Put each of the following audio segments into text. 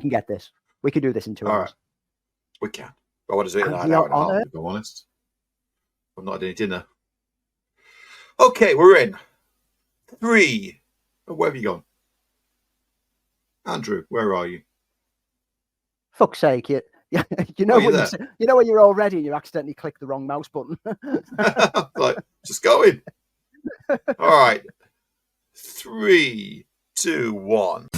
can get this. We can do this in 2 All hours. right. We can. I want to do it in And an we hour are and a half, on it. if I'm honest. I've not had any dinner. Okay, we're in. 3. Oh, where have you gone? Andrew, where are you? Fuck's sake, you know when you're all ready and you accidentally click the wrong mouse button. Like, just going. All right. 3, 2, 1.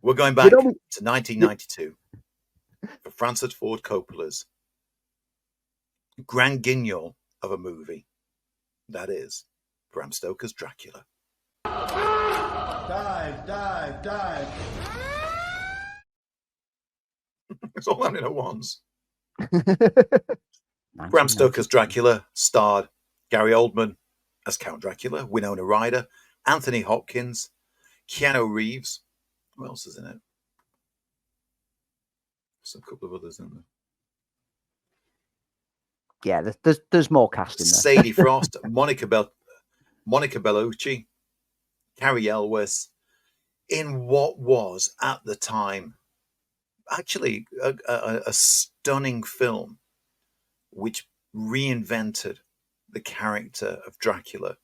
We're going back to 1992 for Francis Ford Coppola's grand guignol of a movie. That is Bram Stoker's Dracula. Dive, dive, dive. It's all happening at once. Bram Stoker's Dracula starred Gary Oldman as Count Dracula, Winona Ryder, Anthony Hopkins, Keanu Reeves. Who else is in it? There's a couple of others in there. Yeah, there's more cast in there. Sadie Frost, Monica Bellucci, Carrie Elwes, in what was at the time actually a stunning film, which reinvented the character of Dracula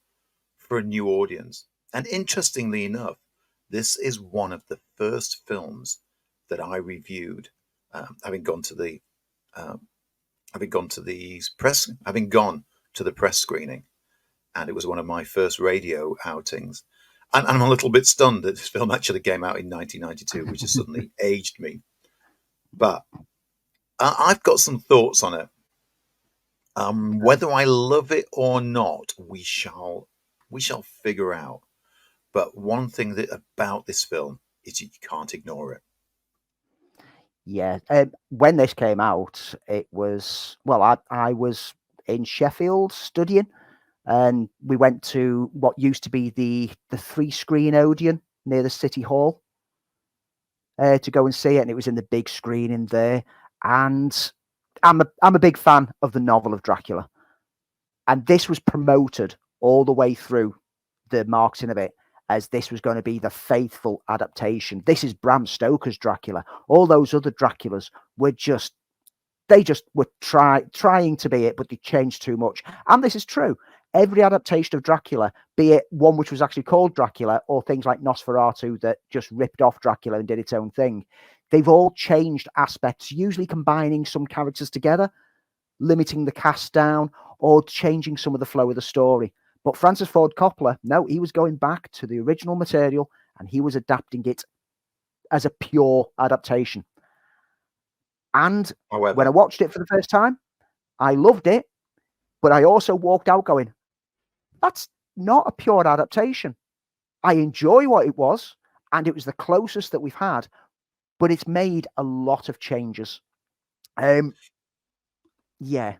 for a new audience. And interestingly enough, this is one of the first films that I reviewed, having gone to the press screening, and it was one of my first radio outings. And I'm a little bit stunned that this film actually came out in 1992, which has suddenly aged me. But I've got some thoughts on it. Whether I love it or not, we shall figure out. But one thing about this film is you can't ignore it. Yeah. When this came out, it was, well, I was in Sheffield studying, and we went to what used to be the 3-screen Odeon near the City Hall to go and see it, and it was in the big screen in there. And I'm a big fan of the novel of Dracula, and this was promoted all the way through the marketing of it as this was going to be the faithful adaptation. This is Bram Stoker's Dracula. All those other Draculas were just were trying to be it, but they changed too much. And this is true. Every adaptation of Dracula, be it one which was actually called Dracula, or things like Nosferatu that just ripped off Dracula and did its own thing, they've all changed aspects, usually combining some characters together, limiting the cast down, or changing some of the flow of the story. But Francis Ford Coppola, no, he was going back to the original material and he was adapting it as a pure adaptation. And when I watched it for the first time, I loved it, but I also walked out going, that's not a pure adaptation. I enjoy what it was, and it was the closest that we've had, but it's made a lot of changes. Yeah.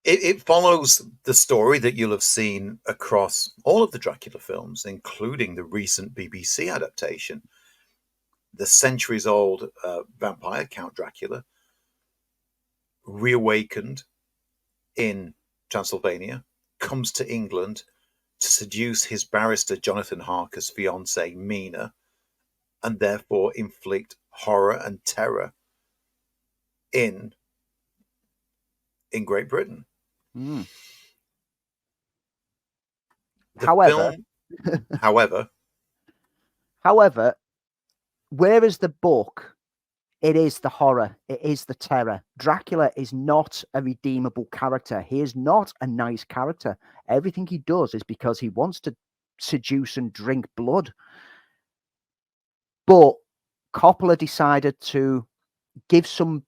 It follows the story that you'll have seen across all of the Dracula films, including the recent BBC adaptation. The centuries-old vampire, Count Dracula, reawakened in Transylvania, comes to England to seduce his barrister Jonathan Harker's fiancée, Mina, and therefore inflict horror and terror in Great Britain. Mm. However, whereas the book, it is the horror, it is the terror. Dracula is not a redeemable character. He is not a nice character. Everything he does is because he wants to seduce and drink blood. But Coppola decided to give some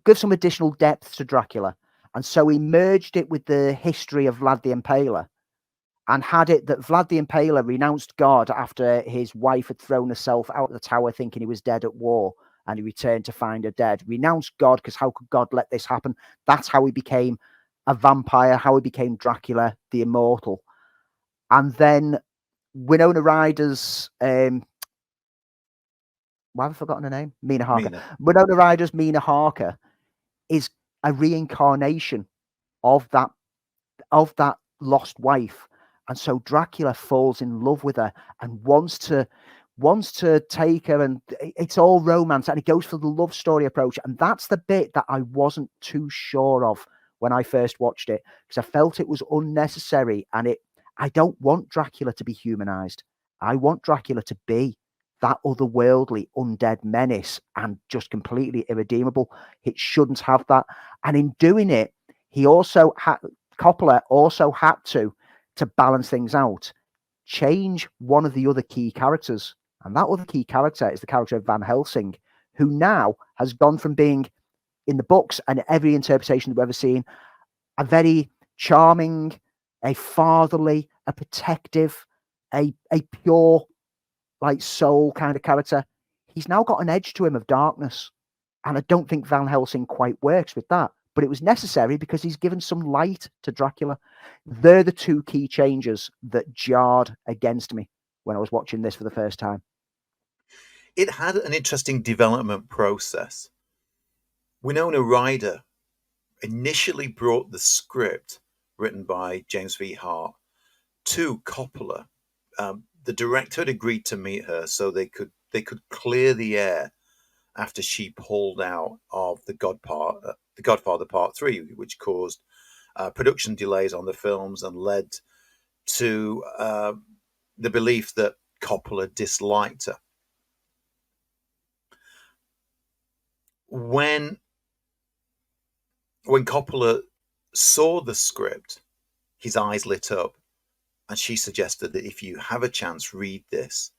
additional depth to Dracula. And so he merged it with the history of Vlad the Impaler, and had it that Vlad the Impaler renounced God after his wife had thrown herself out of the tower thinking he was dead at war, and he returned to find her dead. Renounced God, because how could God let this happen? That's how he became a vampire, how he became Dracula the Immortal. And then Winona Ryder's... why have I forgotten her name? Mina Harker. Winona Ryder's Mina Harker is a reincarnation of that lost wife, and so Dracula falls in love with her and wants to take her, and it's all romance, and it goes for the love story approach. And that's the bit that I wasn't too sure of when I first watched it, because I felt it was unnecessary. And I don't want Dracula to be humanized. I want Dracula to be that otherworldly undead menace and just completely irredeemable. It shouldn't have that. And in doing it, Coppola also had to balance things out, change one of the other key characters. And that other key character is the character of Van Helsing, who now has gone from being, in the books and every interpretation that we've ever seen, a very charming, a fatherly, a protective, a pure, like, soul kind of character. He's now got an edge to him of darkness. And I don't think Van Helsing quite works with that. But it was necessary because he's given some light to Dracula. They're the two key changes that jarred against me when I was watching this for the first time. It had an interesting development process. Winona Ryder initially brought the script written by James V. Hart to Coppola. The director had agreed to meet her so they could clear the air after she pulled out of The Godfather Part 3, which caused production delays on the films and led to the belief that Coppola disliked her. When Coppola saw the script, his eyes lit up, and she suggested that if you have a chance, read this.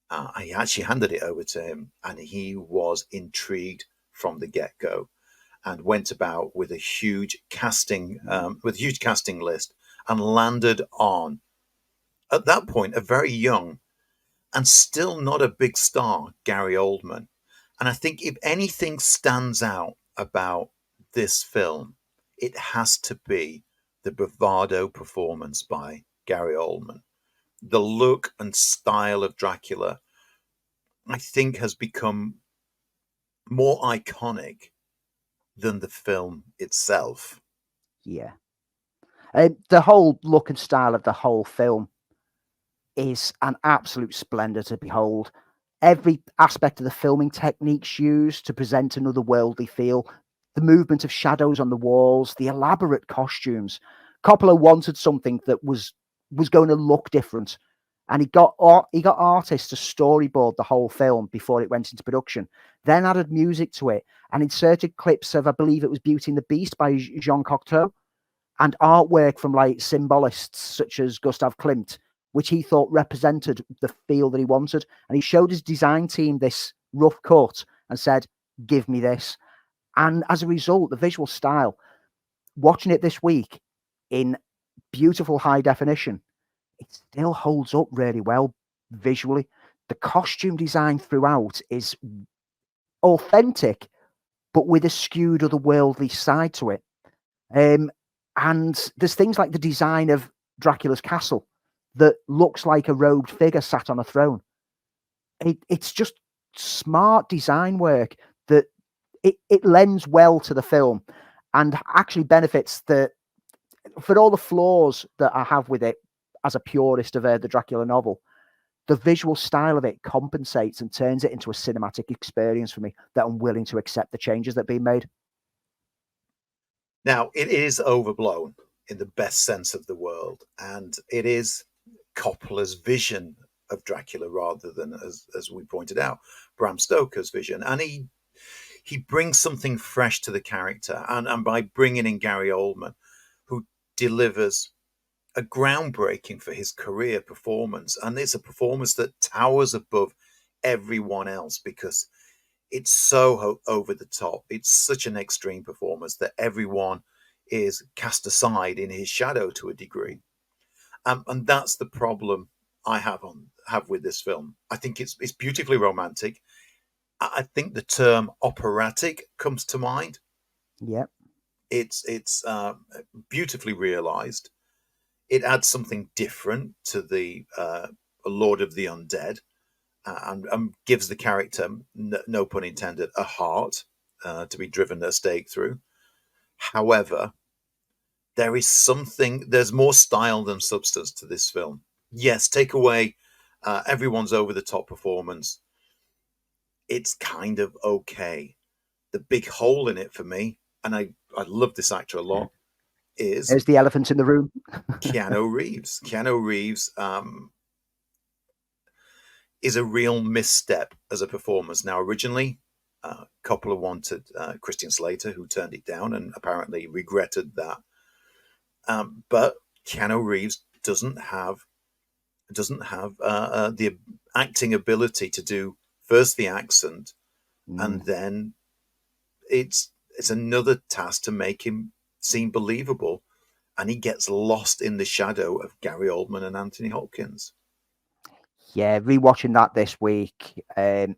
I actually handed it over to him, and he was intrigued from the get-go, and went about with a huge casting list, and landed on, at that point, a very young and still not a big star, Gary Oldman. And I think if anything stands out about this film, it has to be the bravado performance by Gary Oldman. The look and style of Dracula, I think, has become more iconic than the film itself. Yeah. The whole look and style of the whole film is an absolute splendor to behold. Every aspect of the filming techniques used to present an otherworldly feel, the movement of shadows on the walls, the elaborate costumes. Coppola wanted something that was going to look different, and he got artists to storyboard the whole film before it went into production. Then added music to it and inserted clips of, I believe it was Beauty and the Beast by Jean Cocteau, and artwork from like symbolists such as Gustav Klimt, which he thought represented the feel that he wanted. And he showed his design team this rough cut and said, give me this. And as a result, the visual style, watching it this week in beautiful high definition, it still holds up really well visually. The costume design throughout is authentic, but with a skewed otherworldly side to it. And there's things like the design of Dracula's castle that looks like a robed figure sat on a throne. It's just smart design work that it lends well to the film and actually benefits for all the flaws that I have with it as a purist of the Dracula novel. The visual style of it compensates and turns it into a cinematic experience for me that I'm willing to accept the changes that are being made. Now, it is overblown in the best sense of the word, and it is Coppola's vision of Dracula rather than, as we pointed out, Bram Stoker's vision. And he brings something fresh to the character, and by bringing in Gary Oldman, who delivers a groundbreaking for his career performance, and it's a performance that towers above everyone else because it's so over the top. It's such an extreme performance that everyone is cast aside in his shadow to a degree. And that's the problem I have with this film. I think it's beautifully romantic. I think the term operatic comes to mind. Yep. It's beautifully realized. It adds something different to the Lord of the Undead, and gives the character, no pun intended, a heart to be driven a stake through. However, there is something. There's more style than substance to this film. Yes, take away everyone's over the top performance. It's kind of okay. The big hole in it for me, and I love this actor a lot, is There's the elephant in the room. Keanu Reeves. Keanu Reeves is a real misstep as a performer. Now, originally, Coppola wanted Christian Slater, who turned it down and apparently regretted that. But Keanu Reeves doesn't have the acting ability to do first the accent, and then it's another task to make him seem believable, and he gets lost in the shadow of Gary Oldman and Anthony Hopkins. Yeah, rewatching that this week, Keanu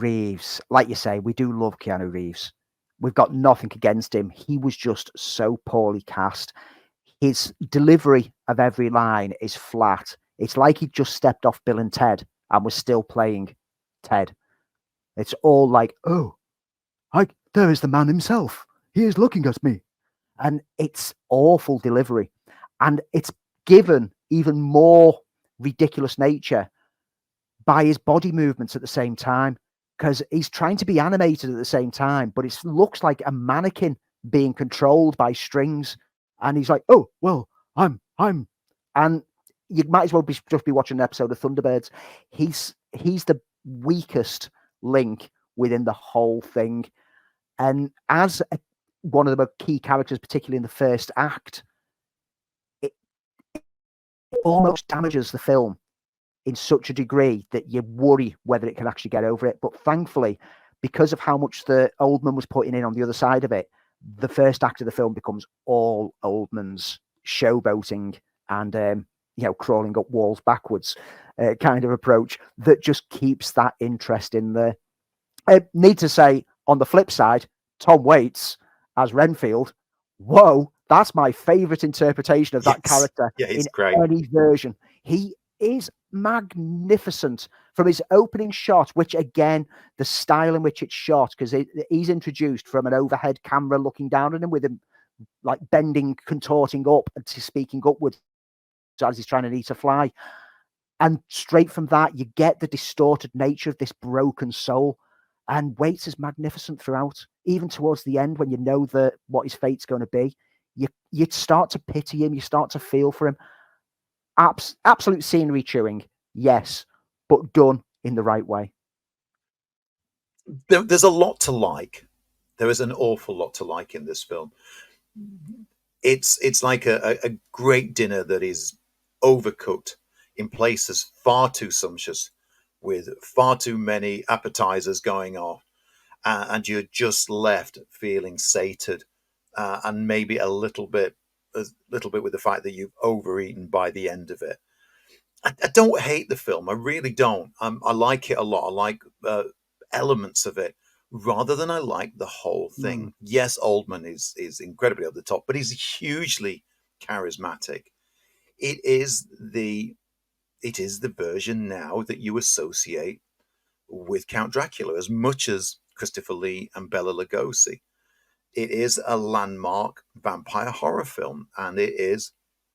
Reeves, like you say, we do love Keanu Reeves. We've got nothing against him. He was just so poorly cast. His delivery of every line is flat. It's like he just stepped off Bill and Ted and was still playing Ted. It's all like, oh, there is the man himself. He is looking at me. And it's awful delivery. And it's given even more ridiculous nature by his body movements at the same time, because he's trying to be animated at the same time, but it looks like a mannequin being controlled by strings. And he's like, oh, well, I'm, and you might as well just be watching an episode of Thunderbirds. He's the weakest link within the whole thing. And as one of the key characters, particularly in the first act, it almost damages the film in such a degree that you worry whether it can actually get over it. But thankfully, because of how much the Oldman was putting in on the other side of it, the first act of the film becomes all Oldman's showboating and crawling up walls backwards kind of approach that just keeps that interest in there. I need to say, on the flip side, Tom Waits as Renfield, whoa, that's my favorite interpretation of that character in great. any version. He is magnificent from his opening shot, which again, the style in which it's shot, because he's introduced from an overhead camera looking down at him with him like bending, contorting up and speaking upwards as he's trying to eat a fly. And straight from that, you get the distorted nature of this broken soul. And Waits is magnificent throughout, even towards the end when you know what his fate's going to be. You start to pity him, you start to feel for him. Absolute scenery chewing, yes, but done in the right way. There's a lot to like. There is an awful lot to like in this film. It's like a great dinner that is overcooked in places far too sumptuous, with far too many appetizers going off, and you're just left feeling sated, and maybe a little bit with the fact that you've overeaten by the end of it. I don't hate the film. I really don't. I like it a lot. I like elements of it rather than I like the whole thing. Yes, Oldman is incredibly over the top, but he's hugely charismatic. It is the version now that you associate with Count Dracula as much as Christopher Lee and Bela Lugosi. It is a landmark vampire horror film, and it is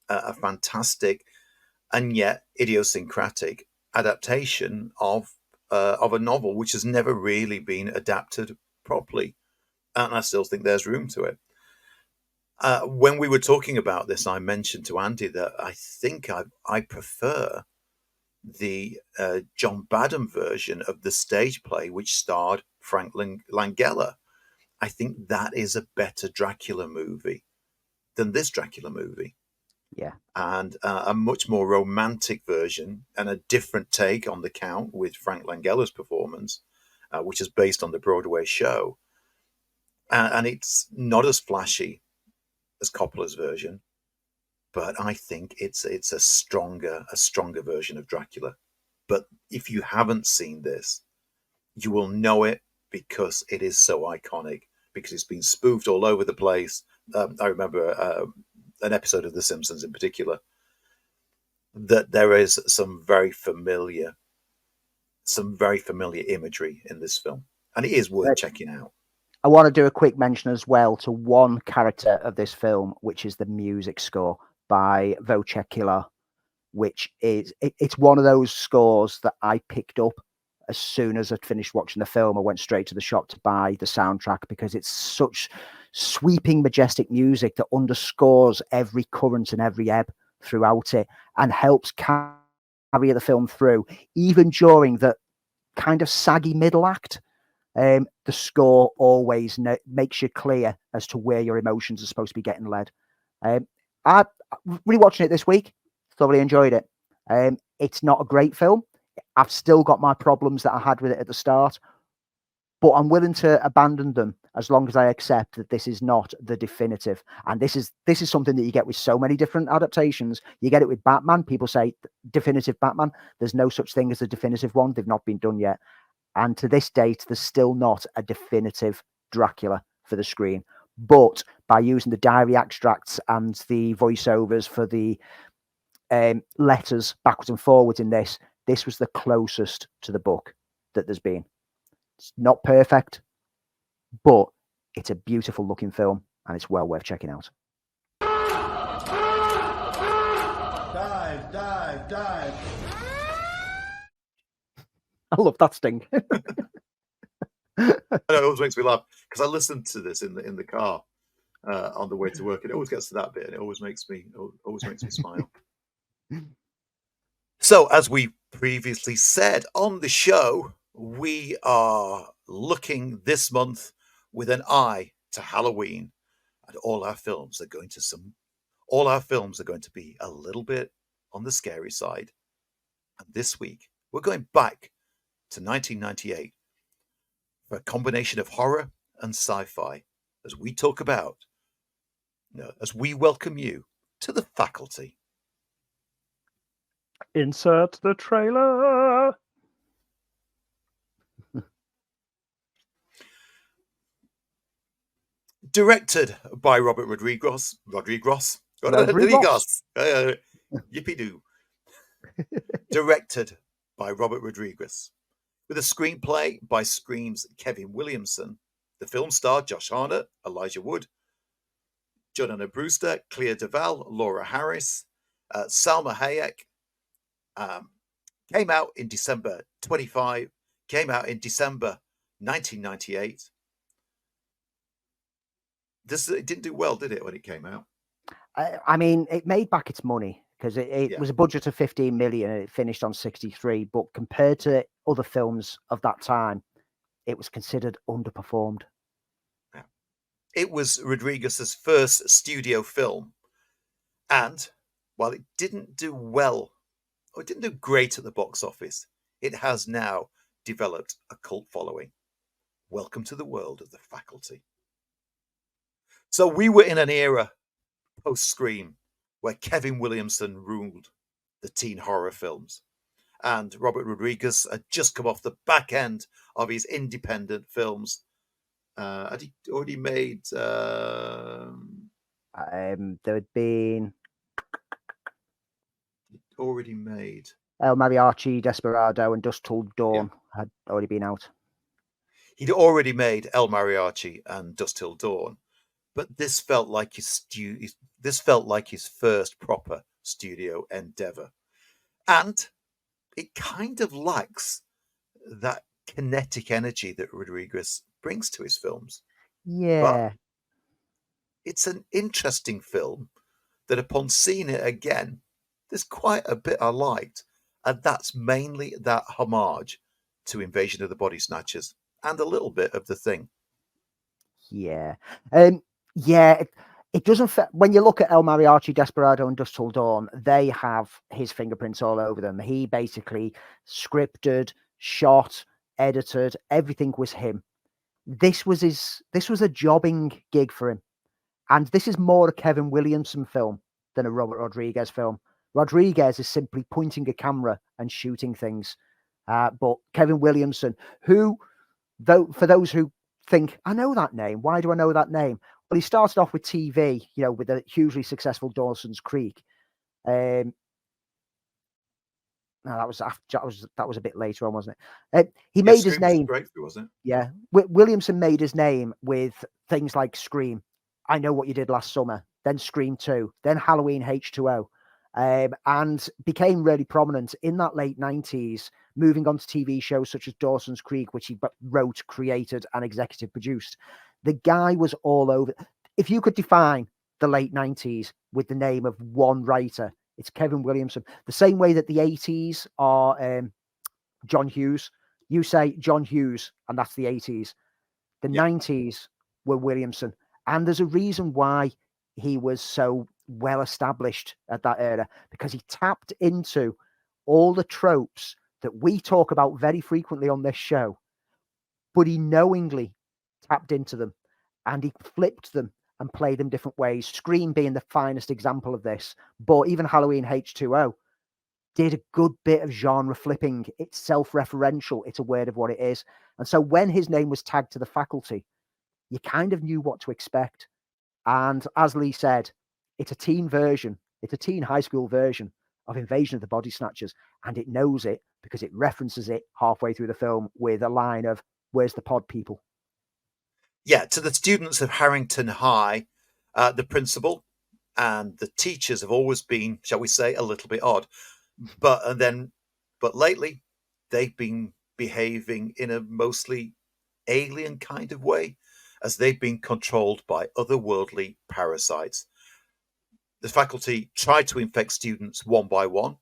a fantastic and yet idiosyncratic adaptation of a novel which has never really been adapted properly, and I still think there's room to it. When we were talking about this, I mentioned to Andy that I think I prefer the John Badham version of the stage play, which starred Frank Langella. I think that is a better Dracula movie than this Dracula movie. Yeah. And a much more romantic version and a different take on the Count with Frank Langella's performance, which is based on the Broadway show. And it's not as flashy as Coppola's version, but I think it's a stronger version of Dracula. But if you haven't seen this, you will know it because it is so iconic, because it's been spoofed all over the place. I remember an episode of The Simpsons in particular, that there is some very familiar imagery in this film, and it is worth checking out. I want to do a quick mention as well to one character of this film, which is the music score by Dracula, which is it's one of those scores that I picked up as soon as I'd finished watching the film. I went straight to the shop to buy the soundtrack because it's such sweeping, majestic music that underscores every current and every ebb throughout it and helps carry the film through, even during the kind of saggy middle act. The score always makes you clear as to where your emotions are supposed to be getting led. I rewatching it this week, thoroughly enjoyed it. It's not a great film. I've still got my problems that I had with it at the start, but I'm willing to abandon them as long as I accept that this is not the definitive. And this is something that you get with so many different adaptations. You get it with Batman. People say definitive Batman. There's no such thing as a definitive one. They've not been done yet. And to this date, there's still not a definitive Dracula for the screen. But by using the diary extracts and the voiceovers for the letters backwards and forwards in this was the closest to the book that there's been. It's not perfect, but it's a beautiful looking film and it's well worth checking out. Dive, dive, dive. I love that sting. It always makes me laugh because I listened to this in the car on the way to work. It always gets to that bit, and it always makes me smile. So, as we previously said on the show, we are looking this month with an eye to Halloween, and all our films are going to be a little bit on the scary side. And this week, we're going back to 1998 for a combination of horror and sci-fi as we talk about, as we welcome you to The Faculty. Insert the trailer. Directed by Robert Rodriguez. Yippee-doo. Directed by Robert Rodriguez. With a screenplay by Scream's Kevin Williamson. The film starred Josh Hartnett, Elijah Wood, Jordana Brewster, Clea Duvall, Laura Harris, Salma Hayek. Came out in December 1998. It didn't do well, did it, when it came out? I mean, it made back its money because it was a budget of 15 million and it finished on 63. But compared to other films of that time, it was considered underperformed. Yeah. It was Rodriguez's first studio film. And while it didn't do well, or it didn't do great at the box office, it has now developed a cult following. Welcome to the world of The Faculty. So we were in an era post-Scream where Kevin Williamson ruled the teen horror films. And Robert Rodriguez had just come off the back end of his independent films. Had he already made... There had been... already made... El Mariachi, Desperado, and Dusk Till Dawn had already been out. He'd already made El Mariachi and Dusk Till Dawn, but this felt like his first proper studio endeavor, and it kind of lacks that kinetic energy that Rodriguez brings to his films. Yeah, but it's an interesting film that, upon seeing it again, there's quite a bit I liked, and that's mainly that homage to Invasion of the Body Snatchers and a little bit of The Thing. Yeah. It doesn't fit. When you look at El Mariachi, Desperado, and Dusk Till Dawn, they have his fingerprints all over them. He basically scripted, shot, edited, everything was him. This was a jobbing gig for him. And this is more a Kevin Williamson film than a Robert Rodriguez film. Rodriguez is simply pointing a camera and shooting things. But Kevin Williamson, for those who think, I know that name. Why do I know that name? Well, he started off with TV, with a hugely successful Dawson's Creek. No, that was a bit later on, wasn't it? He Yeah, made his Scream was name. great, wasn't it? Yeah, Williamson made his name with things like Scream, I Know What You Did Last Summer, then Scream 2, then Halloween H2O, and became really prominent in that late 90s, moving on to TV shows such as Dawson's Creek, which he wrote, created, and executive produced. The guy was all over. If you could define the late 90s with the name of one writer, it's Kevin Williamson. The same way that the 80s are John Hughes. You say John Hughes, and that's the 80s. The 90s were Williamson. And there's a reason why he was so well established at that era, because he tapped into all the tropes that we talk about very frequently on this show, but he knowingly tapped into them and he flipped them and played them different ways. Scream being the finest example of this, but even Halloween H2O did a good bit of genre flipping. It's self-referential. It's aware of what it is. And so when his name was tagged to the faculty, you kind of knew what to expect. And as Lee said, it's a teen version. It's a teen high school version of Invasion of the Body Snatchers. And it knows it because it references it halfway through the film with a line of, "Where's the pod, people?" Yeah, to the students of Harrington High, the principal and the teachers have always been, shall we say, a little bit odd. But lately, they've been behaving in a mostly alien kind of way, as they've been controlled by otherworldly parasites. The faculty tried to infect students one by one,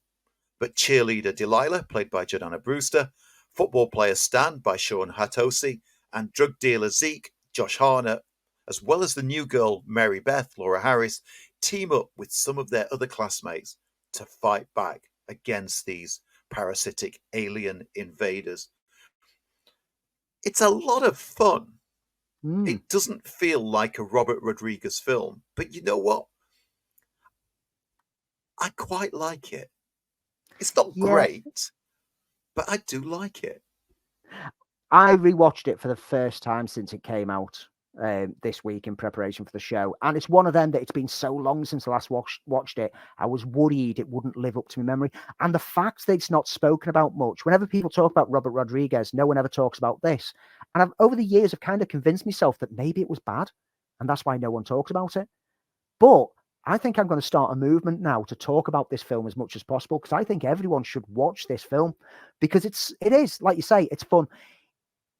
but cheerleader Delilah, played by Jordana Brewster, football player Stan by Sean Hatosi, and drug dealer Zeke, Josh Harnett, as well as the new girl Mary Beth, Laura Harris, team up with some of their other classmates to fight back against these parasitic alien invaders. It's a lot of fun. It doesn't feel like a Robert Rodriguez film, but you know what? I quite like it. It's not great, but I do like it. I rewatched it for the first time since it came out this week in preparation for the show. And it's one of them that it's been so long since I last watched it. I was worried it wouldn't live up to my memory. And the fact that it's not spoken about much, whenever people talk about Robert Rodriguez, no one ever talks about this. And over the years, I've kind of convinced myself that maybe it was bad. And that's why no one talks about it. But I think I'm going to start a movement now to talk about this film as much as possible, because I think everyone should watch this film, because it is, like you say, it's fun.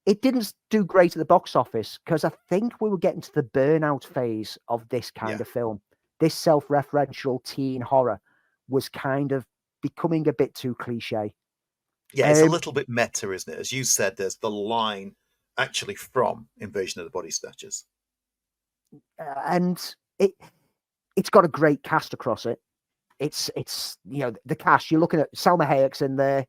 It didn't do great at the box office because I think we were getting to the burnout phase of this kind of film. This self-referential teen horror was kind of becoming a bit too cliche. Yeah, it's a little bit meta, isn't it? As you said, there's the line actually from Invasion of the Body Snatchers. And it's got a great cast across it. It's the cast, you're looking at Salma Hayek's in there.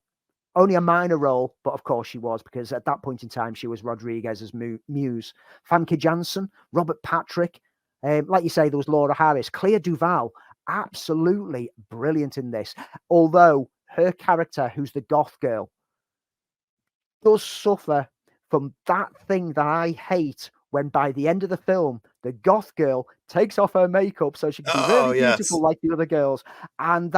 Only a minor role, but of course she was, because at that point in time, she was Rodriguez's muse. Famke Janssen, Robert Patrick, like you say, there was Laura Harris, Clea Duvall, absolutely brilliant in this. Although her character, who's the goth girl, does suffer from that thing that I hate, when by the end of the film, the goth girl takes off her makeup so she can be really beautiful like the other girls. And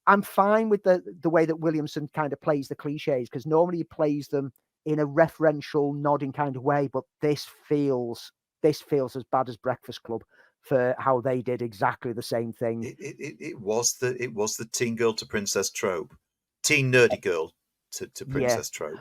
I'm fine with the way that Williamson kind of plays the cliches, because normally he plays them in a referential, nodding kind of way, but this feels as bad as Breakfast Club for how they did exactly the same thing. It was the teen girl to princess trope, teen nerdy girl to princess trope.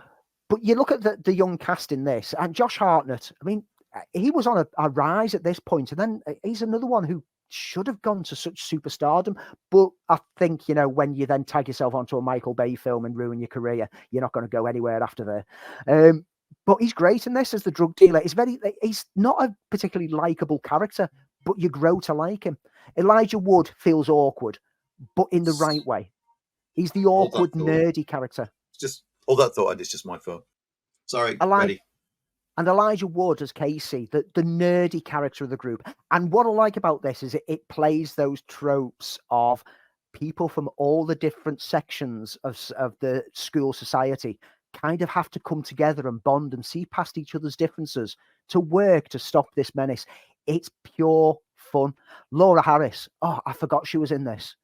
But you look at the young cast in this, and Josh Hartnett. I mean, he was on a rise at this point, and then he's another one who should have gone to such superstardom. But I think, when you then tag yourself onto a Michael Bay film and ruin your career, you're not going to go anywhere after there. But he's great in this as the drug dealer. He's not a particularly likable character, but you grow to like him. Elijah Wood feels awkward, but in the right way. He's the awkward, nerdy character. Just all that thought, and it's just my phone. Sorry, ready. And Elijah Wood as Casey, the nerdy character of the group. And what I like about this is it plays those tropes of people from all the different sections of the school society kind of have to come together and bond and see past each other's differences to work to stop this menace. It's pure fun. Laura Harris. Oh, I forgot she was in this.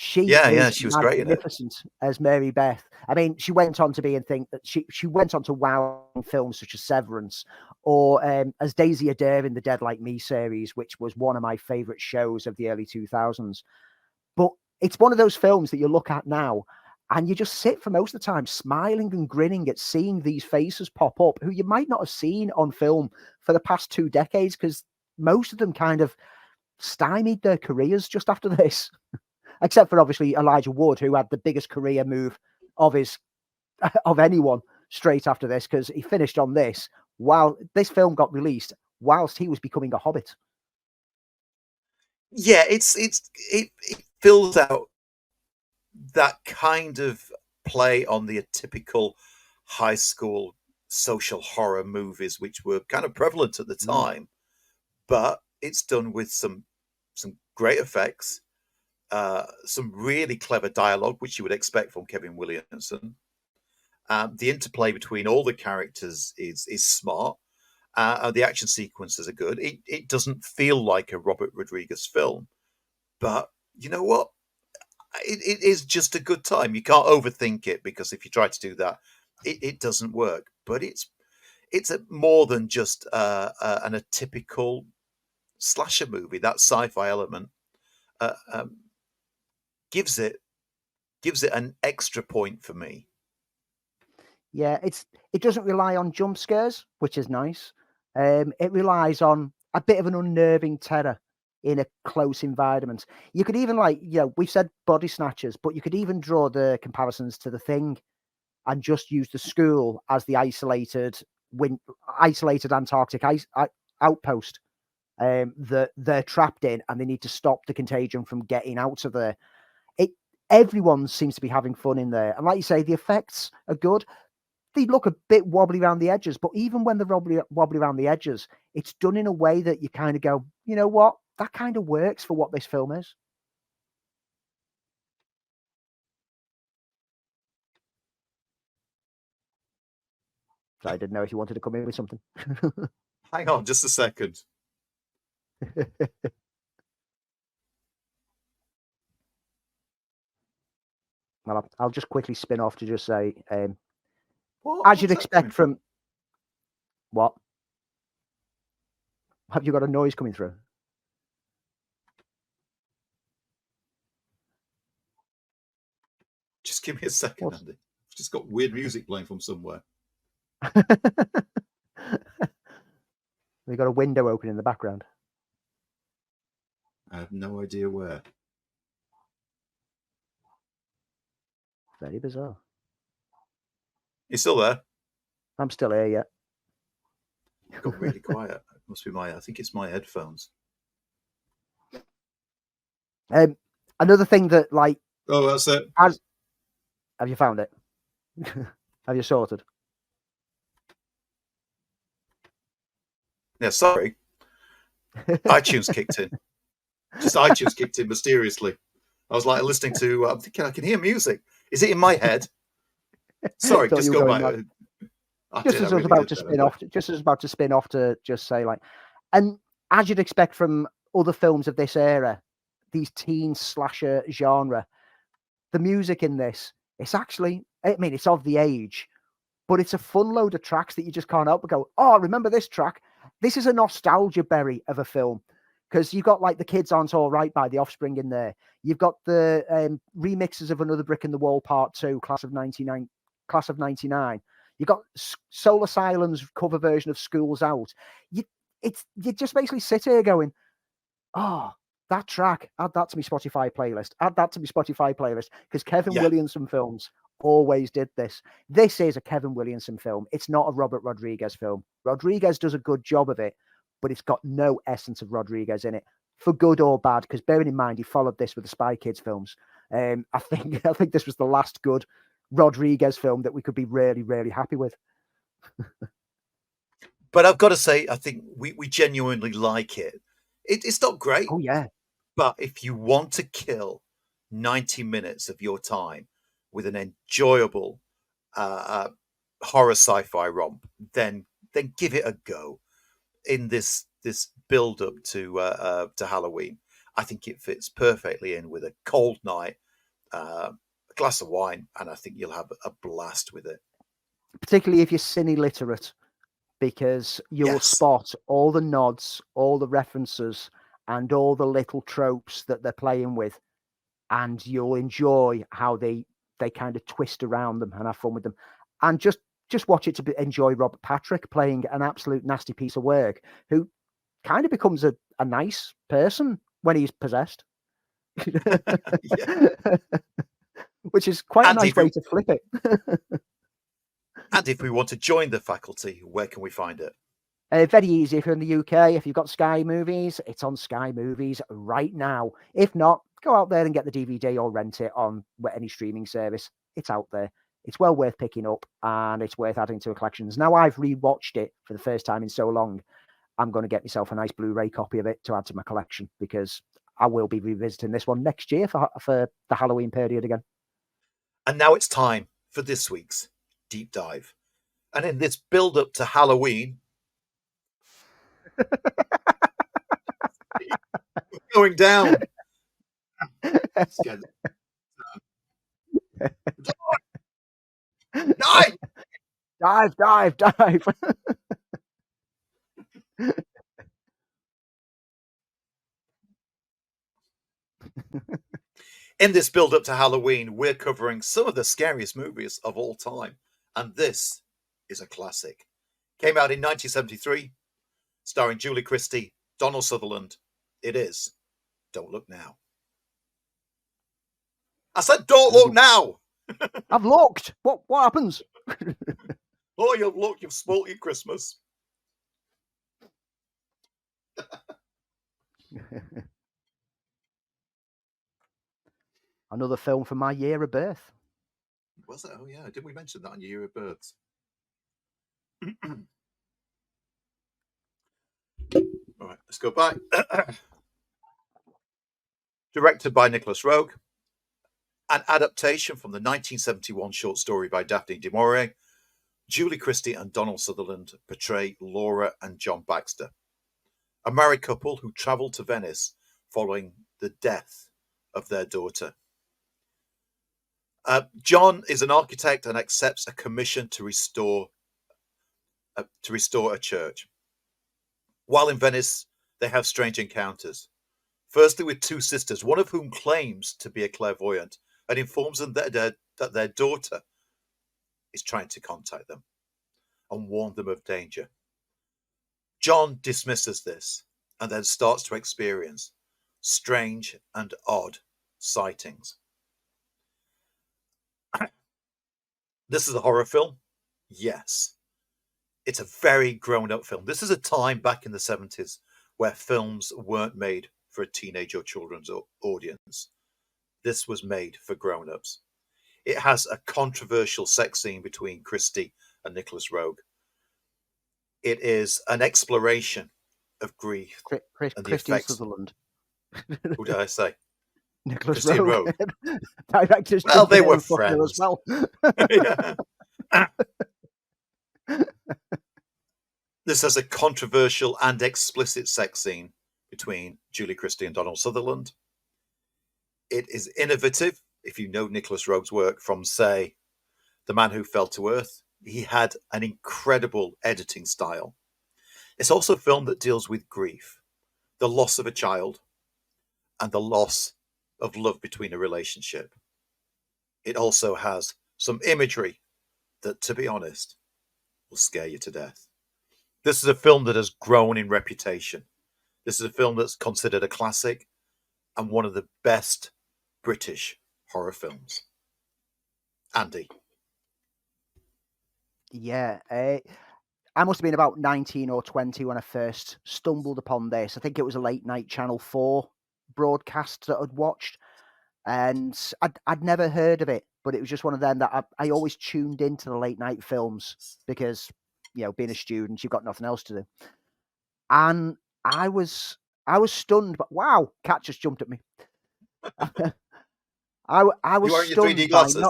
She Yeah, is she was great in it. magnificent as Mary Beth. I mean, she went on to be and think that she went on to wow in films such as Severance or as Daisy Adair in the Dead Like Me series, which was one of my favorite shows of the early 2000s. But it's one of those films that you look at now and you just sit for most of the time smiling and grinning at seeing these faces pop up who you might not have seen on film for the past 2 decades, because most of them kind of stymied their careers just after this. Except for obviously Elijah Wood, who had the biggest career move of anyone straight after this, because he finished on this while this film got released whilst he was becoming a Hobbit. Yeah, it fills out that kind of play on the typical high school social horror movies, which were kind of prevalent at the time, but it's done with some great effects. Some really clever dialogue, which you would expect from Kevin Williamson. The interplay between all the characters is smart. The action sequences are good. It doesn't feel like a Robert Rodriguez film, but you know what? It is just a good time. You can't overthink it, because if you try to do that, it doesn't work. But it's more than just a typical slasher movie. That sci-fi element uh, um, gives it an extra point for me. Yeah, it doesn't rely on jump scares, which is nice. It relies on a bit of an unnerving terror in a close environment. You could even we've said body snatchers, but you could even draw the comparisons to The Thing and just use the school as the isolated Antarctic outpost that they're trapped in, and they need to stop the contagion from getting out of there. Everyone seems to be having fun in there, and like you say, the effects are good. They look a bit wobbly around the edges, but even when they're wobbly around the edges, it's done in a way that you kind of go, you know what, that kind of works for what this film is. So I didn't know if you wanted to come in with something. Hang on just a second. Well, I'll just quickly spin off to just say, What's you'd that expect coming from what? Have you got a noise coming through? Just give me a second, Andy. I've just got weird music playing from somewhere. We got a window open in the background. I have no idea where. Very bizarre. You still there? I'm still here, yeah. It got really quiet. It must be I think it's my headphones. Another thing that oh, that's it. Have you found it? Have you sorted? Yeah, sorry. iTunes kicked in. Just iTunes kicked in mysteriously. I was like listening to. I'm thinking I can hear music. Is it in my head? Sorry, just go back. Just as I was about to spin off. Just as I was about to spin off to just say and as you'd expect from other films of this era, these teen slasher genre, the music in this, it's actually, I mean, it's of the age, but it's a fun load of tracks that you just can't help but go, oh, remember this track? This is a nostalgia berry of a film, because you've got The Kids Aren't All Right by The Offspring in there. You've got the remixes of Another Brick in the Wall Part 2, Class of 99. You got Soul Asylum's cover version of School's Out. You just basically sit here going, oh, that track, add that to my Spotify playlist. Add that to my Spotify playlist, because Kevin Williamson films always did this. This is a Kevin Williamson film. It's not a Robert Rodriguez film. Rodriguez does a good job of it, but it's got no essence of Rodriguez in it, for good or bad, because bearing in mind he followed this with the Spy Kids films. I think this was the last good Rodriguez film that we could be really, really happy with. But I've got to say, I think we genuinely like it. It's not great. Oh, yeah. But if you want to kill 90 minutes of your time with an enjoyable horror sci-fi romp, then give it a go. In this build up to Halloween, I think it fits perfectly in with a cold night a glass of wine, and I think you'll have a blast with it. Particularly if you're cine literate, because you will Yes. spot all the nods, all the references, and all the little tropes that they're playing with, and you'll enjoy how they kind of twist around them and have fun with them. And just watch it to enjoy Robert Patrick playing an absolute nasty piece of work who kind of becomes a nice person when he's possessed. Which is quite a nice way to flip it. And if we want to join the faculty, where can we find it? Very easy. If you're in the UK, if you've got Sky Movies, it's on Sky Movies right now. If not, go out there and get the DVD or rent it on any streaming service. It's out there. It's well worth picking up, and it's worth adding to a collection. Now I've rewatched it for the first time in so long, I'm going to get myself a nice Blu-ray copy of it to add to my collection, because I will be revisiting this one next year for the Halloween period again. And now it's time for this week's deep dive. And in this build-up to Halloween, going down. Dive. In this build-up to Halloween, we're covering some of the scariest movies of all time. And this is a classic. Came out in 1973, starring Julie Christie, Donald Sutherland. It is Don't Look Now. I said don't look now! I've looked. What happens? Oh, you've looked. You've spoilt your Christmas. Another film from my year of birth. Was it? Oh, yeah. Didn't we mention that on your year of births? All right, let's go back. Directed by Nicholas Roeg. An adaptation from the 1971 short story by Daphne du Maurier. Julie Christie and Donald Sutherland portray Laura and John Baxter, a married couple who travel to Venice following the death of their daughter. John is an architect and accepts a commission to restore a church. While in Venice, they have strange encounters. Firstly, with two sisters, one of whom claims to be a clairvoyant and informs them that their daughter is trying to contact them and warn them of danger. John dismisses this and then starts to experience strange and odd sightings. This is a horror film? Yes. It's a very grown-up film. This is a time back in the 70s where films weren't made for a teenage or children's audience. This was made for grown-ups. It has a controversial sex scene between Christie and Nicholas Roeg. It is an exploration of grief and the Christie effects. Sutherland. Who did I say? Nicholas Christie and Roeg. Roeg. Directors. Well, they were as friends. well. This has a controversial and explicit sex scene between Julie Christie and Donald Sutherland. It is innovative. If you know Nicholas Roeg's work from, say, The Man Who Fell to Earth, he had an incredible editing style. It's also a film that deals with grief, the loss of a child, and the loss of love between a relationship. It also has some imagery that, to be honest, will scare you to death. This is a film that has grown in reputation. This is a film that's considered a classic and one of the best British horror films. Andy. Yeah. I must have been about 19 or 20 when I first stumbled upon this. I think it was a late night Channel 4 broadcast that I'd watched. And I'd never heard of it, but it was just one of them that I always tuned into the late night films because, being a student, you've got nothing else to do. And I was stunned, but wow, cat just jumped at me. I was You wearing your stunned 3D by glasses?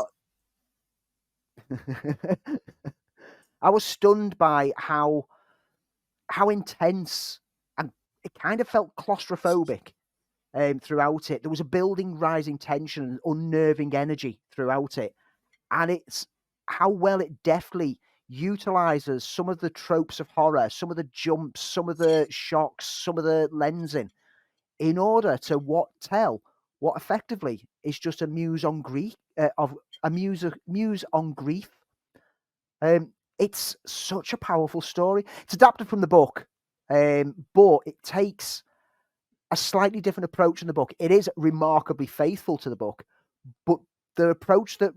I was stunned by how intense, and it kind of felt claustrophobic throughout it. There was a building, rising tension, and unnerving energy throughout it. And it's how well it deftly utilizes some of the tropes of horror, some of the jumps, some of the shocks, some of the lensing, in order to tell what effectively is just a muse on grief muse on grief. It's such a powerful story. It's adapted from the book, but it takes a slightly different approach in the book. It is remarkably faithful to the book, but the approach that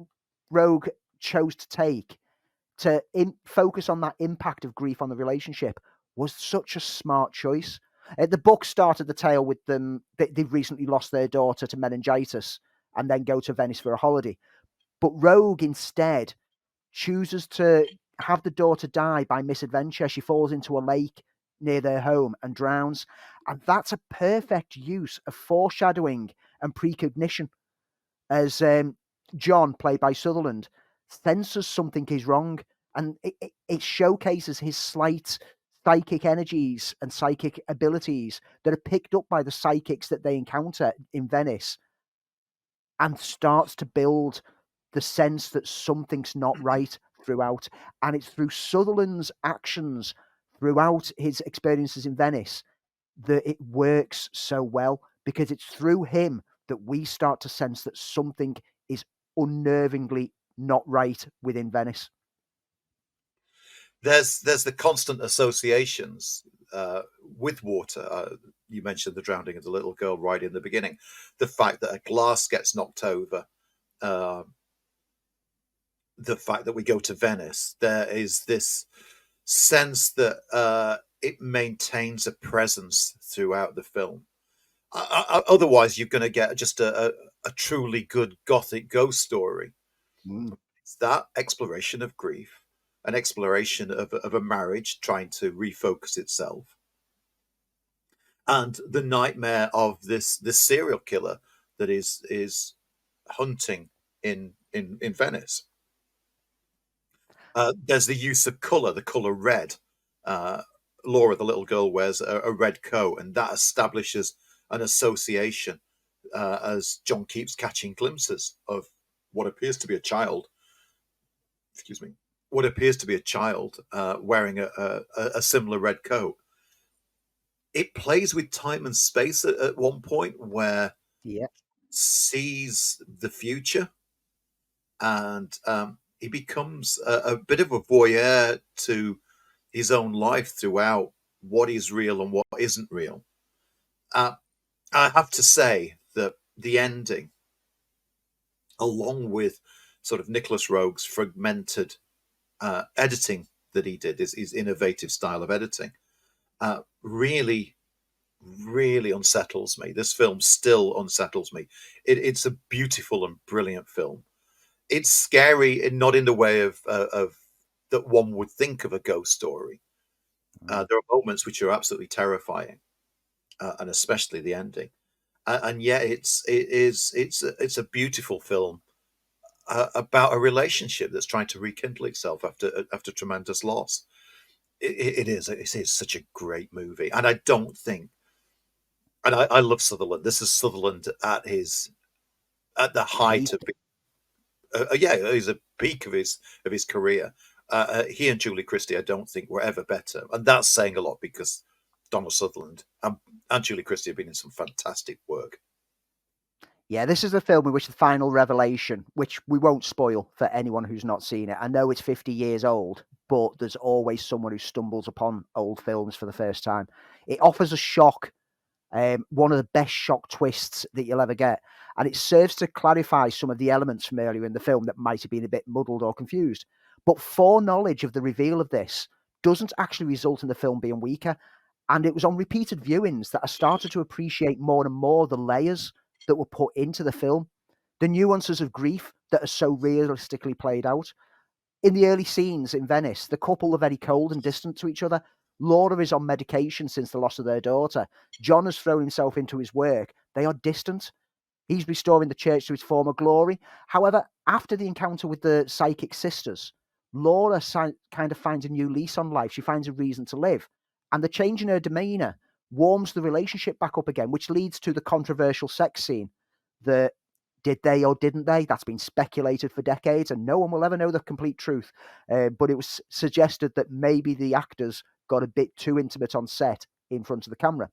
Rogue chose to take to focus on that impact of grief on the relationship was such a smart choice. The book started the tale with them. They've recently lost their daughter to meningitis and then go to Venice for a holiday. But Rogue instead chooses to have the daughter die by misadventure. She falls into a lake near their home and drowns. And that's a perfect use of foreshadowing and precognition, as John, played by Sutherland, senses something is wrong. And it showcases his slight psychic energies and psychic abilities that are picked up by the psychics that they encounter in Venice, and starts to build the sense that something's not right throughout. And it's through Sutherland's actions throughout his experiences in Venice that it works so well, because it's through him that we start to sense that something is unnervingly not right within Venice. There's the constant associations with water. You mentioned the drowning of the little girl right in the beginning. The fact that a glass gets knocked over. The fact that we go to Venice. There is this sense that it maintains a presence throughout the film. Otherwise, you're going to get just a truly good gothic ghost story. It's that exploration of grief, an exploration of a marriage trying to refocus itself, and the nightmare of this serial killer that is hunting in Venice. There's the use of color, the color red. Laura, the little girl, wears a red coat, and that establishes an association as John keeps catching glimpses of what appears to be a child. Excuse me. What appears to be a child wearing a similar red coat. It plays with time and space at one point where sees the future, and he becomes a bit of a voyeur to his own life throughout what is real and what isn't real. I have to say that the ending, along with sort of Nicholas Rogue's fragmented editing that he did, his innovative style of editing, really, really unsettles me. This film still unsettles me. It's a beautiful and brilliant film. It's scary, and not in the way of that one would think of a ghost story. There are moments which are absolutely terrifying, and especially the ending. And yet, it's a beautiful film about a relationship that's trying to rekindle itself after tremendous loss. It is such a great movie, and I don't think. And I love Sutherland. This is Sutherland at the height of. He's a peak of his career. He and Julie Christie, I don't think, were ever better, and that's saying a lot, because Donald Sutherland and Julie Christie have been in some fantastic work. Yeah, this is the film in which the final revelation, which we won't spoil for anyone who's not seen it. I know it's 50 years old, but there's always someone who stumbles upon old films for the first time. It offers a shock, one of the best shock twists that you'll ever get. And it serves to clarify some of the elements from earlier in the film that might have been a bit muddled or confused. But foreknowledge of the reveal of this doesn't actually result in the film being weaker. And it was on repeated viewings that I started to appreciate more and more the layers that were put into the film, the nuances of grief that are so realistically played out. In the early scenes in Venice, the couple are very cold and distant to each other. Laura is on medication since the loss of their daughter. John has thrown himself into his work. They are distant. He's restoring the church to its former glory. However, after the encounter with the psychic sisters, Laura kind of finds a new lease on life. She finds a reason to live. And the change in her demeanour warms the relationship back up again, which leads to the controversial sex scene. That did they or didn't they? That's been speculated for decades, and no one will ever know the complete truth. But it was suggested that maybe the actors got a bit too intimate on set in front of the camera.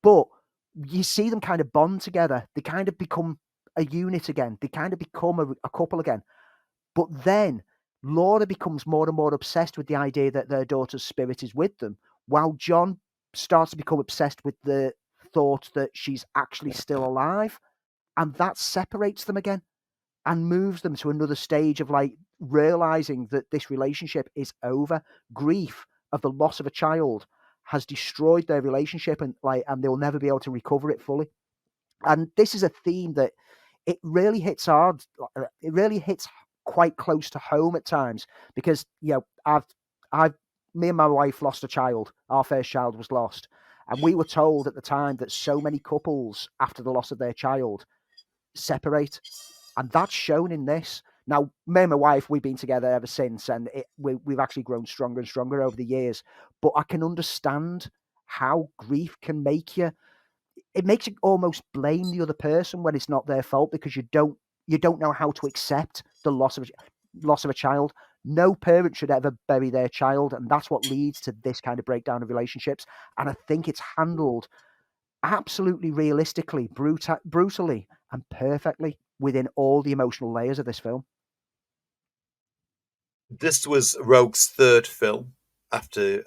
But you see them kind of bond together. They kind of become a unit again. They kind of become a couple again. But then Laura becomes more and more obsessed with the idea that their daughter's spirit is with them, while John starts to become obsessed with the thought that she's actually still alive. And that separates them again and moves them to another stage of like realizing that this relationship is over. Grief of the loss of a child has destroyed their relationship, and they'll never be able to recover it fully. And this is a theme that it really hits hard. It really hits quite close to home at times, because me and my wife lost a child. Our first child was lost, and we were told at the time that so many couples after the loss of their child separate, and that's shown in this. Now, me and my wife, we've been together ever since, and we've actually grown stronger and stronger over the years. But I can understand how grief can make you. It makes you almost blame the other person when it's not their fault, because you don't know how to accept the loss of a child. No parent should ever bury their child, and that's what leads to this kind of breakdown of relationships. And I think it's handled absolutely realistically, brutally, and perfectly within all the emotional layers of this film. This was Rogue's third film after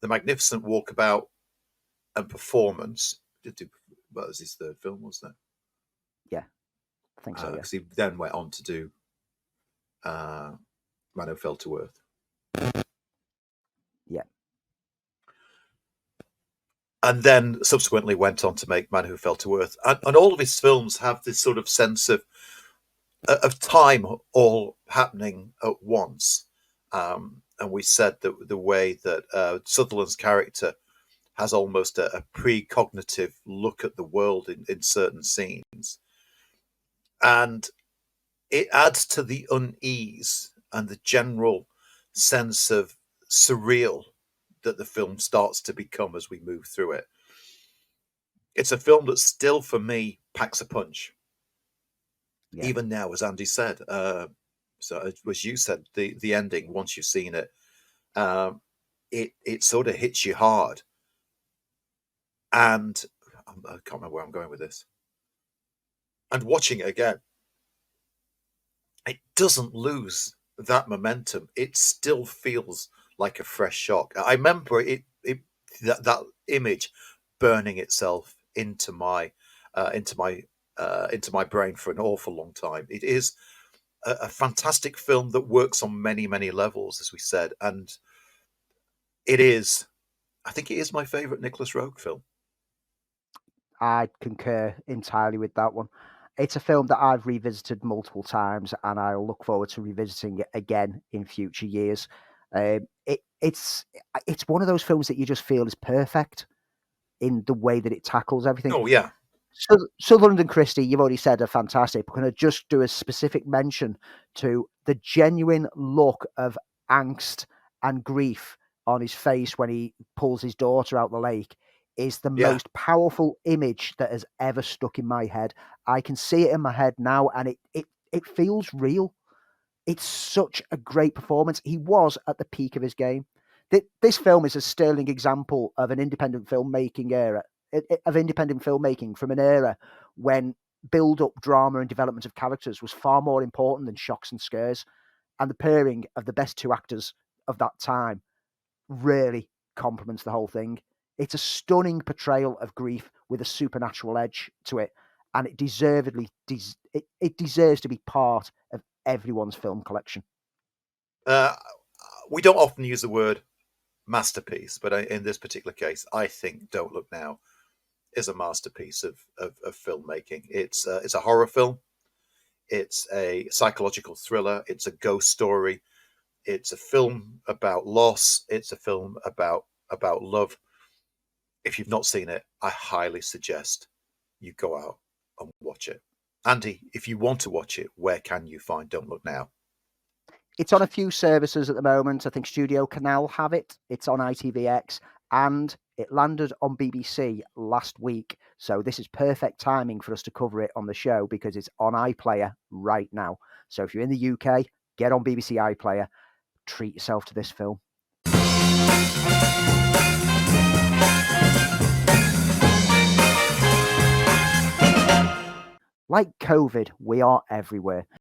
The Magnificent Walkabout and Performance. That was his third film, wasn't it? Yeah, I think so. Yeah. Because he then went on to do Man Who Fell to Earth. Yeah. And then subsequently went on to make Man Who Fell to Earth. And all of his films have this sort of sense of time all happening at once. And we said that the way that Sutherland's character has almost a precognitive look at the world in certain scenes. And it adds to the unease and the general sense of surreal that the film starts to become as we move through it. It's a film that still, for me, packs a punch. Yeah. Even now, as Andy said. So as you said, the ending, once you've seen it, it sort of hits you hard. And I can't remember where I'm going with this. And watching it again, it doesn't lose that momentum. It still feels like a fresh shock. I remember that image burning itself into my brain for an awful long time. It is a fantastic film that works on many, many levels, as we said, and I think it is my favourite Nicholas Roeg film. I concur entirely with that one. It's a film that I've revisited multiple times, and I'll look forward to revisiting it again in future years. It's one of those films that you just feel is perfect in the way that it tackles everything. Oh, yeah. Sutherland and Christie, you've already said, are fantastic. We're going to just do a specific mention to the genuine look of angst and grief on his face when he pulls his daughter out the lake is the most powerful image that has ever stuck in my head. I can see it in my head now, and it feels real. It's such a great performance. He was at the peak of his game. This film is a sterling example of an independent filmmaking era, of independent filmmaking from an era when build-up, drama, and development of characters was far more important than shocks and scares. And the pairing of the best two actors of that time really complements the whole thing. It's a stunning portrayal of grief with a supernatural edge to it, and it deservedly it deserves to be part of everyone's film collection. We don't often use the word masterpiece, but in this particular case, I think Don't Look Now is a masterpiece of filmmaking. It's a horror film. It's a psychological thriller. It's a ghost story. It's a film about loss. It's a film about love. If you've not seen it, I highly suggest you go out and watch it. Andy, if you want to watch it, where can you find Don't Look Now? It's on a few services at the moment. I think Studio Canal have it. It's on ITVX, and It landed on BBC last week, so this is perfect timing for us to cover it on the show because it's on iPlayer right now. So if you're in the UK, get on BBC iPlayer, treat yourself to this film. Like COVID, we are everywhere.